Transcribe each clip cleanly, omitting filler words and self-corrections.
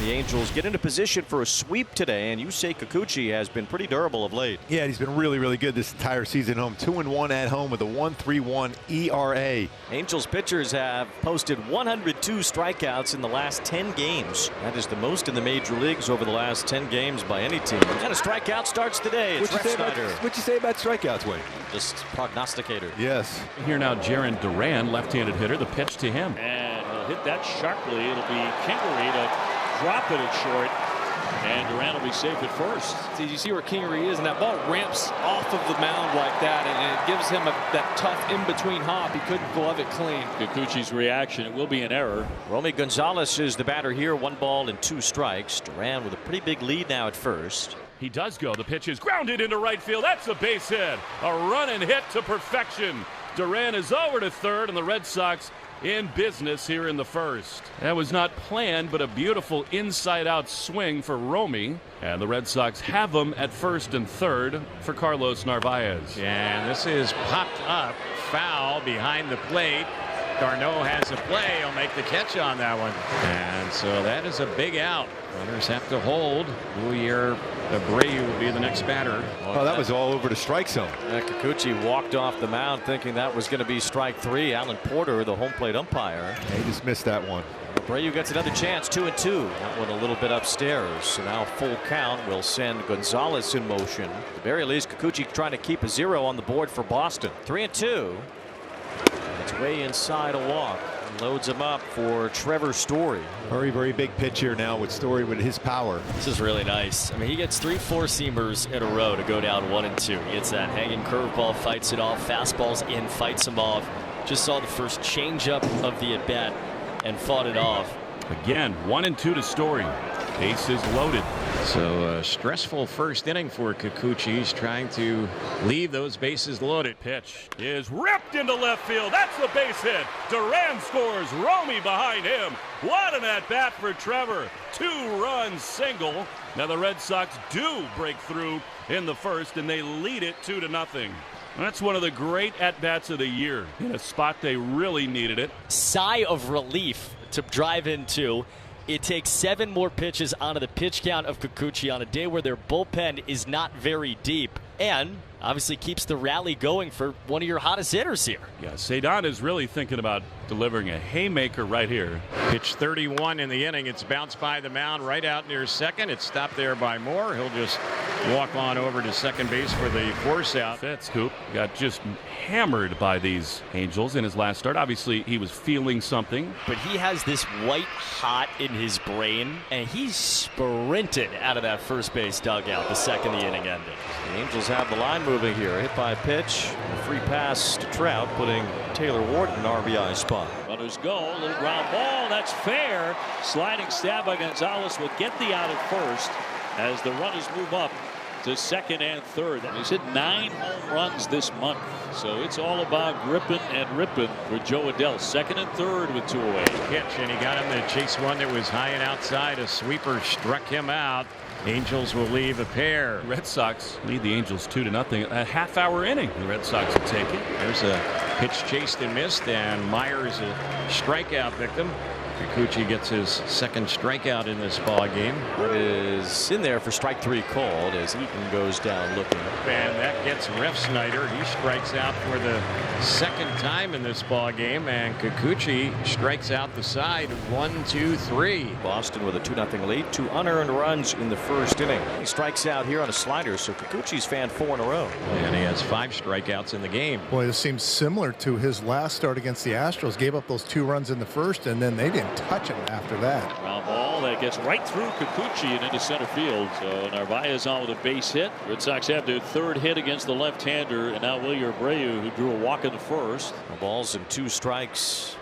The Angels get into position for a sweep today, and Yusei Kikuchi has been pretty durable of late. Yeah, he's been really good this entire season home. 2-1 at home with a 1.31 ERA. Angels pitchers have posted 102 strikeouts in the last 10 games. That is the most in the major leagues over the last 10 games by any team. And a strikeout starts today. It's What'd you say about strikeouts, Wayne? Just prognosticator. Yes. Here now, Jarren Duran, left-handed hitter. The pitch to him. And he'll hit that sharply. It'll be Kingery to drop it at short. And Duran will be safe at first. See, you see where Kingery is, and that ball ramps off of the mound like that, and it gives him that tough in-between hop. He couldn't glove it clean. Kikuchi's reaction, it will be an error. Romy Gonzalez is the batter here. 1 ball and 2 strikes. Duran with a pretty big lead now at first. He does go. The pitch is grounded into right field. That's a base hit. A run and hit to perfection. Duran is over to third, and the Red Sox in business here in the first. That was not planned, but a beautiful inside-out swing for Romy. And the Red Sox have him at first and third for Carlos Narvaez. And this is popped up. Foul behind the plate. Darno has a play. He'll make the catch on that one. And so that is a big out. Runners have to hold. Luyer Abreu will be the next batter. Oh, that was all over the strike zone. Kikuchi walked off the mound thinking that was going to be strike 3. Alan Porter, the home plate umpire. He just missed that one. Abreu gets another chance, 2-2. That one a little bit upstairs. So now full count will send Gonzalez in motion. At the very least, Kikuchi trying to keep a 0 on the board for Boston. 3-2. It's way inside a walk. Loads him up for Trevor Story. Very big pitch here now with Story with his power. This is really nice. I mean, he gets 3 4-seamers in a row to go down 1-2. He gets that hanging curveball, fights it off. Fastballs in, fights him off. Just saw the first changeup of the at bat and fought it off. Again, 1-2 to Story. Bases loaded. So a stressful first inning for Kikuchi. He's trying to leave those bases loaded. Pitch is ripped into left field. That's a base hit. Duran scores. Romy behind him. What an at bat for Trevor. 2-run single. Now the Red Sox do break through in the first, and they lead it 2-0. That's one of the great at bats of the year in a spot they really needed it. Sigh of relief to drive into. It takes 7 more pitches onto the pitch count of Kikuchi on a day where their bullpen is not very deep, and obviously keeps the rally going for one of your hottest hitters here. Yeah, Cedon is really thinking about delivering a haymaker right here. Pitch 31 in the inning. It's bounced by the mound right out near second. It's stopped there by Moore. He'll just walk on over to second base for the force out. That scoop got just hammered by these Angels in his last start. Obviously, he was feeling something. But he has this white hot in his brain, and he sprinted out of that first base dugout the second the inning ended. The Angels have the line moving here. Hit by pitch. A free pass to Trout, putting Taylor Ward in an RBI spot. Runners go. A little ground ball. That's fair. Sliding stab by Gonzalez will get the out at first as the runners move up to second and third. He's hit 9 home runs this month. So it's all about gripping and ripping for Joe Adell. Second and third with 2 away. Pitch, and he got him to chase one that was high and outside. A sweeper struck him out. Angels will leave a pair. Red Sox lead the Angels 2-0. A half-hour inning. The Red Sox will take it. There's a pitch chased and missed, and Myers a strikeout victim. Kikuchi gets his second strikeout in this ball game. It is in there for strike 3 called as Eaton goes down looking. And that gets Refsnyder. He strikes out for the second time in this ball game, and Kikuchi strikes out the side. 1, 2, 3. Boston with a 2-0 lead. 2 unearned runs in the first inning. He strikes out here on a slider, so Kikuchi's fanned 4 in a row. And he has 5 strikeouts in the game. Boy, this seems similar to his last start against the Astros. Gave up those 2 runs in the first, and then they didn't touch him after that. Ground ball that gets right through Kikuchi and into center field. So Narvaez on with a base hit. Red Sox have their 3rd hit against the left-hander, and now Luyer Abreu, who drew a walk in the first. Balls and 2 strikes.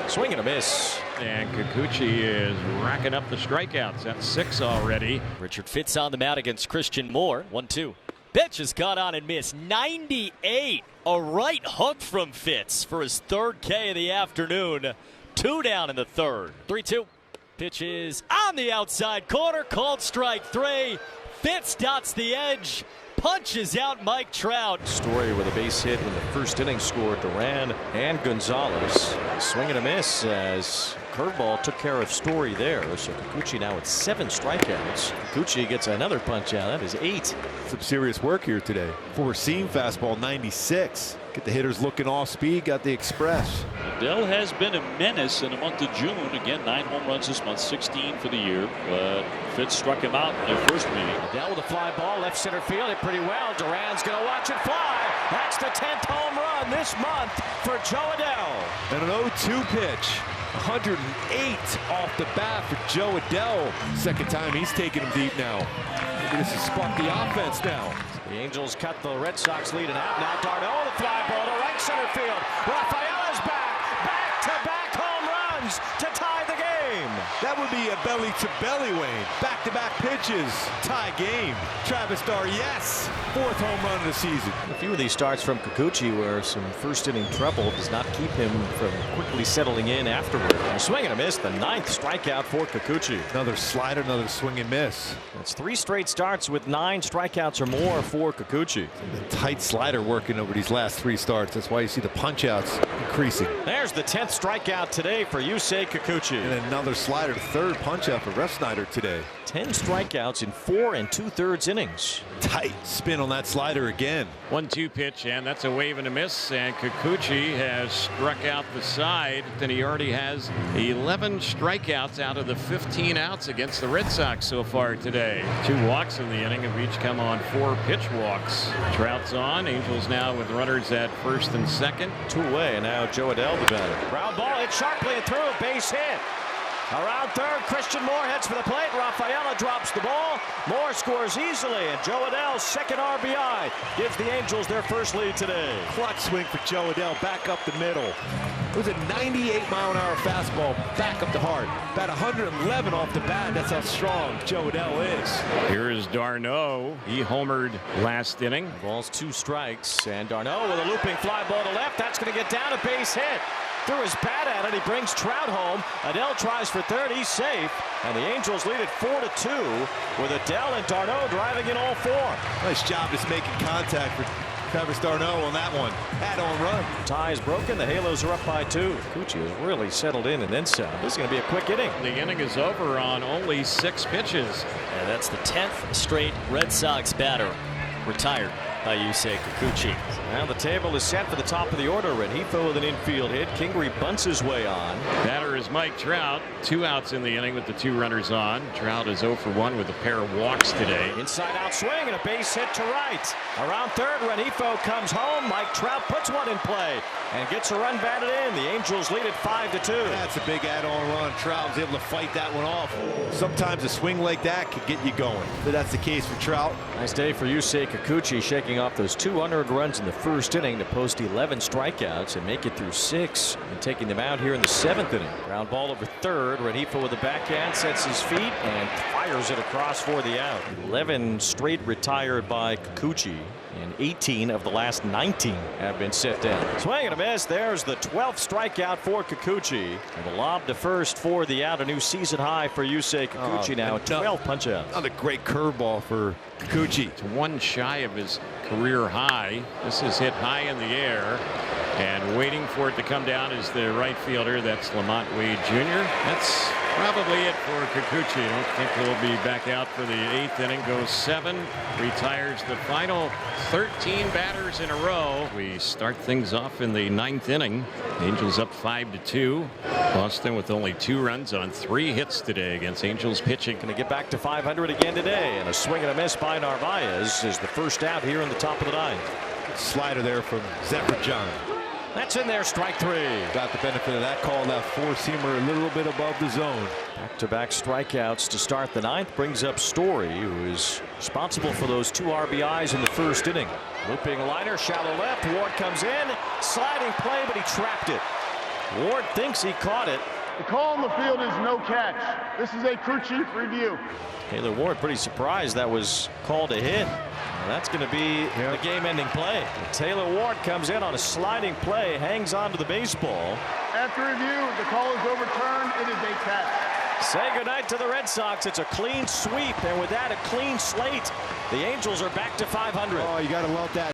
Swing and a miss. And Kikuchi is racking up the strikeouts. That's 6 already. Richard Fitz on the mound against Christian Moore. 1-2. Pitch is caught on and missed. 98. A right hook from Fitz for his 3rd K of the afternoon. 2 down in the 3rd. 3-2. Pitch is on the outside corner. Called strike 3. Fitz dots the edge. Punches out Mike Trout. Story with a base hit in the first inning scored Duran and Gonzalez. Swing and a miss as curveball took care of Story there. So Kikuchi now at 7 strikeouts. Kikuchi gets another punch out. That is 8. Some serious work here today. 4-seam fastball 96. Get the hitters looking off speed. Got the express. Adele has been a menace in the month of June. Again, 9 home runs this month, 16 for the year. But Fitz struck him out in their first meeting. Adele with a fly ball, left center field, hit pretty well. Duran's going to watch it fly. That's the 10th home run this month for Joe Adele. And an 0-2 pitch. 108 off the bat for Joe Adele. Second time he's taking him deep now. This has sparked the offense now. The Angels cut the Red Sox lead and out. Now d'Arnaud the fly ball to right center field. Rafaela's back. Back-to-back home runs to tie the game. That would be a belly-to-belly, Wayne. Back-to-back pitches. Tie game. Travis Dar, yes. 4th home run of the season. A few of these starts from Kikuchi where some first inning trouble does not keep him from quickly settling in afterward. A swing and a miss, the 9th strikeout for Kikuchi. Another slider, another swing and miss. That's 3 straight starts with 9 strikeouts or more for Kikuchi. The tight slider working over these last 3 starts. That's why you see the punch outs increasing. There's the 10th strikeout today for Yusei Kikuchi. And another slider, 3rd punch out for Refsnyder today. 10 strikeouts in 4 2/3 innings. Tight spin on that slider again. 1-2 pitch, and that's a wave and a miss. And Kikuchi has struck out the side. And he already has 11 strikeouts out of the 15 outs against the Red Sox so far today. 2 walks in the inning have each come on 4 pitch walks. Trout's on. Angels now with runners at 1st and 2nd. 2 away, and now Joe Adele the batter. Ground ball hit sharply and through, a base hit. Around 3rd, Christian Moore heads for the plate. Rafaela drops the ball. Moore scores easily, and Joe Adele's 2nd RBI gives the Angels their first lead today. Clutch swing for Joe Adele back up the middle. It was a 98-mile-an-hour fastball back up the heart. About 111 off the bat. That's how strong Joe Adele is. Here is d'Arnaud. He homered last inning. Ball's 2 strikes, and d'Arnaud with a looping fly ball to left. That's going to get down, a base hit. Threw his bat at it. He brings Trout home. Adele tries for 3rd. He's safe. And the Angels lead it 4-2 with Adele and d'Arnaud driving in all 4. Nice job just making contact for Travis d'Arnaud on that one. Add-on run. Tie is broken. The Halos are up by 2. Kikuchi has really settled in and then some. This is going to be a quick inning. The inning is over on only 6 pitches. And that's the 10th straight Red Sox batter retired by Yusei Kikuchi. Now the table is set for the top of the order. Rengifo with an infield hit. Kingery bunts his way on. Batter is Mike Trout. 2 outs in the inning with the 2 runners on. Trout is 0 for 1 with a pair of walks today. Inside out swing and a base hit to right. Around 3rd, Rengifo comes home. Mike Trout puts one in play and gets a run batted in. The Angels lead it 5-2. That's a big add-on run. Trout was able to fight that one off. Sometimes a swing like that can get you going. But that's the case for Trout. Nice day for Yusei Kikuchi, shaking off those 2 unearned runs in the first inning to post 11 strikeouts and make it through 6 and taking them out here in the 7th inning. Ground ball over 3rd. Rengifo with the backhand sets his feet and fires it across for the out. 11 straight retired by Kikuchi, and 18 of the last 19 have been set down. Swing and a miss. There's the 12th strikeout for Kikuchi, and the lob to 1st for the out. A new season high for Yusei Kikuchi now at 12 punch outs. Another great curveball for Kikuchi. It's 1 shy of his career high. This is hit high in the air, and waiting for it to come down is the right fielder. That's Lamont Wade Jr. That's probably it for Kikuchi. I don't think he'll be back out for the 8th inning. Goes 7, retires the final 13 batters in a row. We start things off in the 9th inning. Angels up 5-2. Boston with only 2 runs on 3 hits today against Angels pitching. Going to get back to 500 again today, and a swing and a miss by Narvaez is the first out here in the top of the 9th. Slider there from Zephyr John. That's in there, strike 3. Got the benefit of that call. That 4-seamer a little bit above the zone. Back-to-back strikeouts to start the 9th brings up Story, who is responsible for those 2 RBIs in the first inning. Looping liner, shallow left. Ward comes in, sliding play, but he trapped it. Ward thinks he caught it. The call on the field is no catch. This is a crew chief review. Taylor Ward pretty surprised that was called a hit. Well, that's going to be the game-ending play. Taylor Ward comes in on a sliding play, hangs onto the baseball. After review, the call is overturned. It is a catch. Say goodnight to the Red Sox. It's a clean sweep, and with that, a clean slate. The Angels are back to 500. Oh, you got to love that.